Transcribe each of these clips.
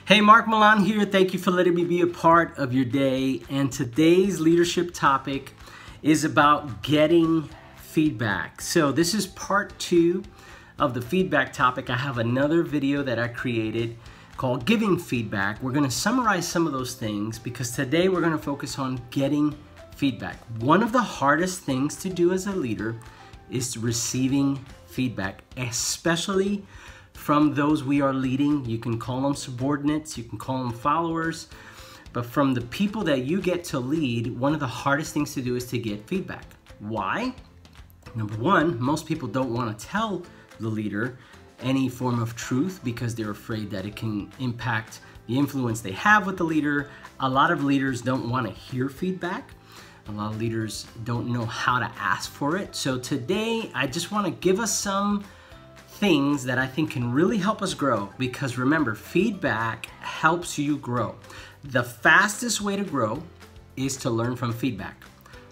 Hey, Marc Millan here. Thank you for letting me be a part of your day. And today's leadership topic is about getting feedback. So this is part 2 of the feedback topic. I have another video that I created called Giving Feedback. We're going to summarize some of those things because today we're going to focus on getting feedback. One of the hardest things to do as a leader is receiving feedback, especially from those we are leading. You can call them subordinates, you can call them followers, but from the people that you get to lead, one of the hardest things to do is to get feedback. Why? Number one, most people don't want to tell the leader any form of truth because they're afraid that it can impact the influence they have with the leader. A lot of leaders don't want to hear feedback. A lot of leaders don't know how to ask for it. So today, I just want to give us some things that I think can really help us grow, because remember, feedback helps you grow. The fastest way to grow is to learn from feedback.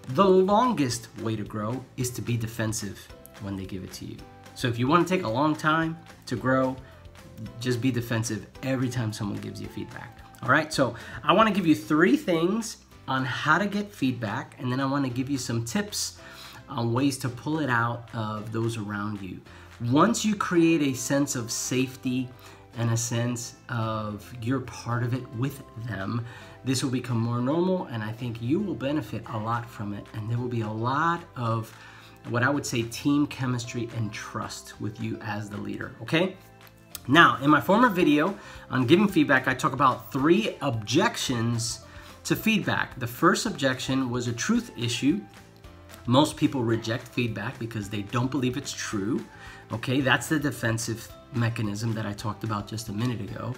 The longest way to grow is to be defensive when they give it to you. So if you want to take a long time to grow, just be defensive every time someone gives you feedback. All right, so I want to give you 3 things on how to get feedback, and then I want to give you some tips on ways to pull it out of those around you. Once you create a sense of safety and a sense of you're part of it with them, this will become more normal, and I think you will benefit a lot from it, and there will be a lot of what I would say team chemistry and trust with you as the leader, okay? Now, in my former video on giving feedback, I talk about 3 objections to feedback. The first objection was a truth issue. Most people reject feedback because they don't believe it's true. Okay, that's the defensive mechanism that I talked about just a minute ago.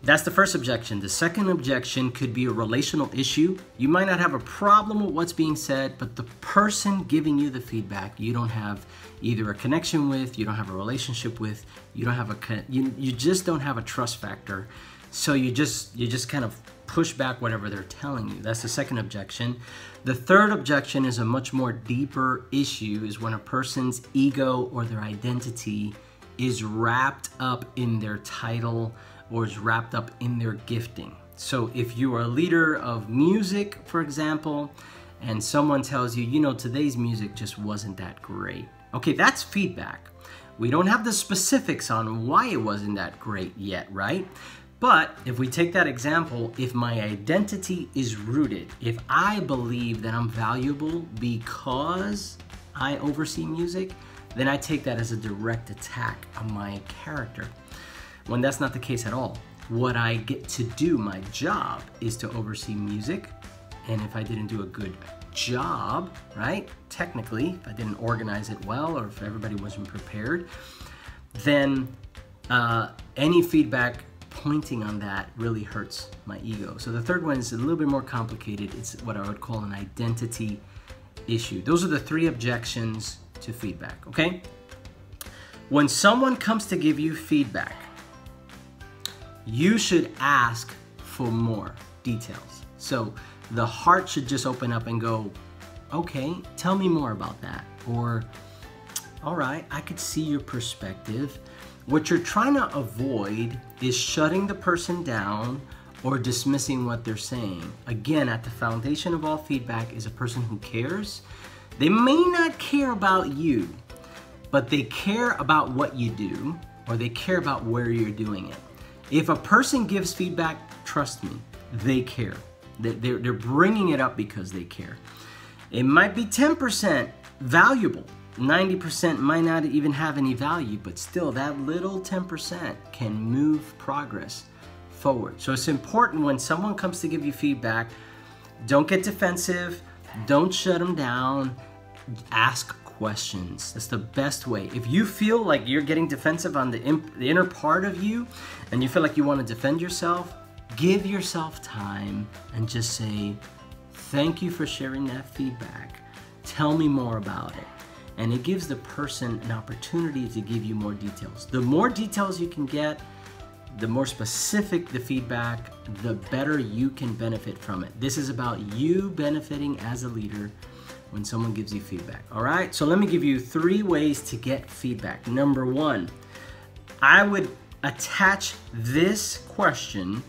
That's the first objection. The second objection could be a relational issue. You might not have a problem with what's being said, but the person giving you the feedback, you don't have either a connection with, you don't have a relationship with, you don't have you just don't have a trust factor. So you just kind of push back whatever they're telling you. That's the second objection. The third objection is a much more deeper issue, is when a person's ego or their identity is wrapped up in their title or is wrapped up in their gifting. So if you are a leader of music, for example, and someone tells you, you know, today's music just wasn't that great. Okay, that's feedback. We don't have the specifics on why it wasn't that great yet, right? But if we take that example, if my identity is rooted, if I believe that I'm valuable because I oversee music, then I take that as a direct attack on my character, when that's not the case at all. What I get to do, my job, is to oversee music. And if I didn't do a good job, right, technically, if I didn't organize it well, or if everybody wasn't prepared, then any feedback pointing on that really hurts my ego. So the third one is a little bit more complicated. It's what I would call an identity issue. Those are the 3 objections to feedback, okay? When someone comes to give you feedback, you should ask for more details. So the heart should just open up and go, okay, tell me more about that. Or, all right, I could see your perspective. What you're trying to avoid is shutting the person down or dismissing what they're saying. Again, at the foundation of all feedback is a person who cares. They may not care about you, but they care about what you do, or they care about where you're doing it. If a person gives feedback, trust me, they care. They're bringing it up because they care. It might be 10% valuable. 90% might not even have any value, but still that little 10% can move progress forward. So it's important when someone comes to give you feedback, don't get defensive, don't shut them down, ask questions. That's the best way. If you feel like you're getting defensive on the inner part of you and you feel like you want to defend yourself, give yourself time and just say, thank you for sharing that feedback. Tell me more about it. And it gives the person an opportunity to give you more details. The more details you can get, the more specific the feedback, the better you can benefit from it. This is about you benefiting as a leader when someone gives you feedback. All right, so let me give you 3 ways to get feedback. Number 1, I would attach this question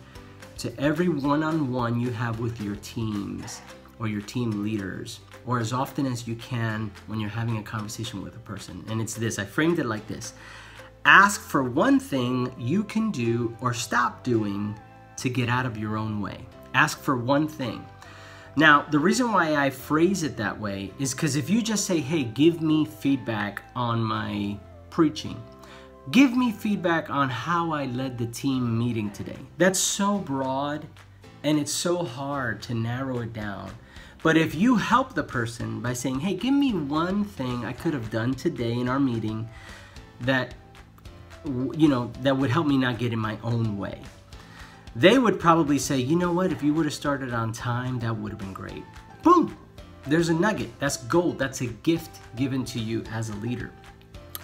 to every one-on-one you have with your teams or your team leaders, or as often as you can when you're having a conversation with a person. And it's this, I framed it like this. Ask for one thing you can do or stop doing to get out of your own way. Ask for one thing. Now, the reason why I phrase it that way is because if you just say, hey, give me feedback on my preaching, give me feedback on how I led the team meeting today. That's so broad and it's so hard to narrow it down. But if you help the person by saying, hey, give me one thing I could have done today in our meeting that, that would help me not get in my own way, they would probably say, you know what, if you would have started on time, that would have been great. Boom, there's a nugget. That's gold. That's a gift given to you as a leader.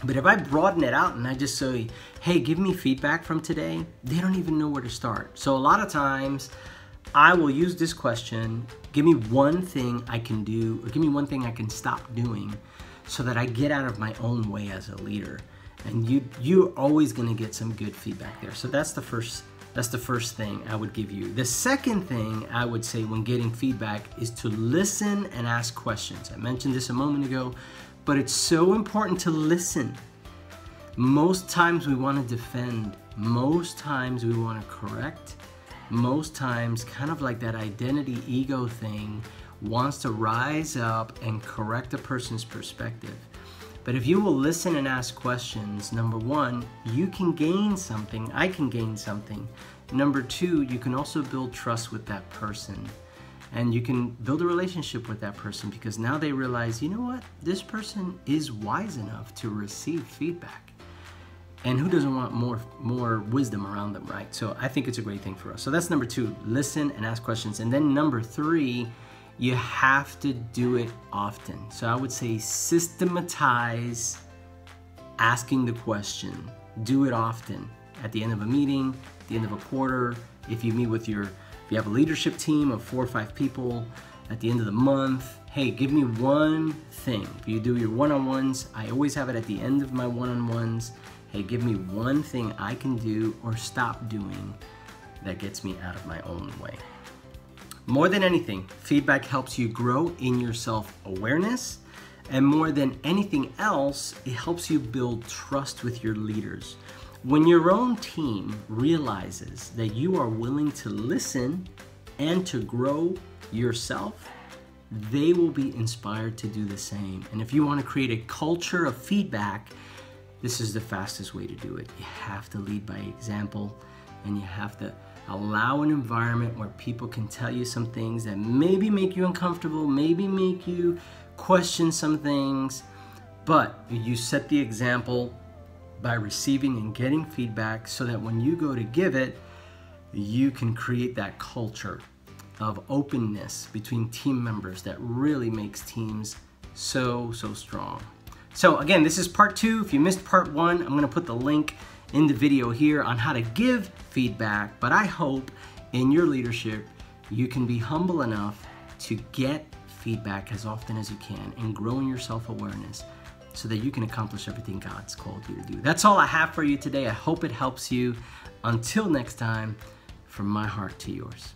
But if I broaden it out and I just say, hey, give me feedback from today, they don't even know where to start. So a lot of times I will use this question, give me one thing I can do, or give me one thing I can stop doing so that I get out of my own way as a leader. And you're always gonna get some good feedback there. So that's the first thing I would give you. The second thing I would say when getting feedback is to listen and ask questions. I mentioned this a moment ago, but it's so important to listen. Most times we want to defend. Most times we want to correct. Most times, kind of like that identity ego thing, wants to rise up and correct a person's perspective. But if you will listen and ask questions, number one, you can gain something. I can gain something. Number two, you can also build trust with that person. And you can build a relationship with that person because now they realize, you know what? This person is wise enough to receive feedback. And who doesn't want more wisdom around them, right? So I think it's a great thing for us. So that's number two, listen and ask questions. And then number three, you have to do it often. So I would say systematize asking the question. Do it often. At the end of a meeting, at the end of a quarter, if you meet with if you have a leadership team of 4 or 5 people, at the end of the month, hey, give me one thing. If you do your one-on-ones, I always have it at the end of my one-on-ones. Hey, give me one thing I can do or stop doing that gets me out of my own way. More than anything, feedback helps you grow in your self-awareness, and more than anything else, it helps you build trust with your leaders. When your own team realizes that you are willing to listen and to grow yourself, they will be inspired to do the same. And if you want to create a culture of feedback, this is the fastest way to do it. You have to lead by example, and you have to allow an environment where people can tell you some things that maybe make you uncomfortable, maybe make you question some things, but you set the example by receiving and getting feedback so that when you go to give it, you can create that culture of openness between team members that really makes teams so strong. So again, this is part 2. If you missed part 1, I'm gonna put the link in the video here on how to give feedback, but I hope in your leadership you can be humble enough to get feedback as often as you can and grow in your self-awareness so that you can accomplish everything God's called you to do. That's all I have for you today. I hope it helps you. Until next time, from my heart to yours.